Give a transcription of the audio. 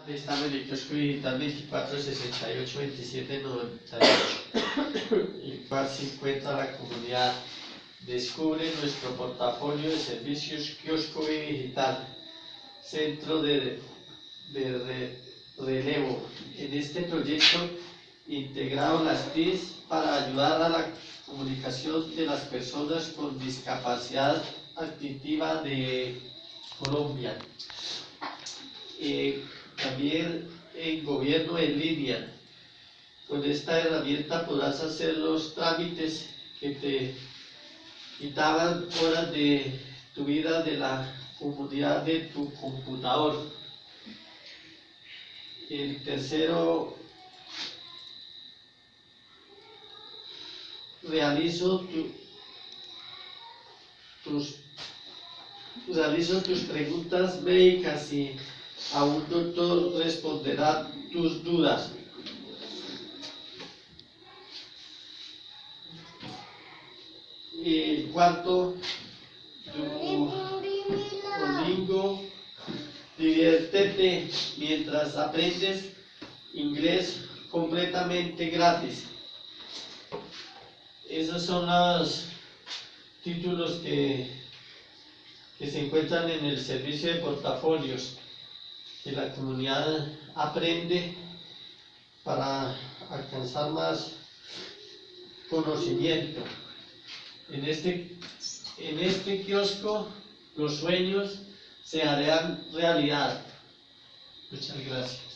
Estamos en el kiosco digital 24682798, el cual se encuentra la comunidad. Descubre nuestro portafolio de servicios kiosco digital, centro de relevo. En este proyecto integrado las TICs para ayudar a la comunicación de las personas con discapacidad auditiva de Colombia. También en gobierno en línea. Con esta herramienta podrás hacer los trámites que te quitaban horas de tu vida, de la comodidad de tu computador. El tercero, realizo tus preguntas médicas y a un doctor responderá tus dudas. Y cuarto, Duolingo, diviértete mientras aprendes inglés completamente gratis. Esos son los títulos que se encuentran en el servicio de portafolios, que la comunidad aprende para alcanzar más conocimiento. En este kiosco los sueños se harán realidad. Muchas gracias.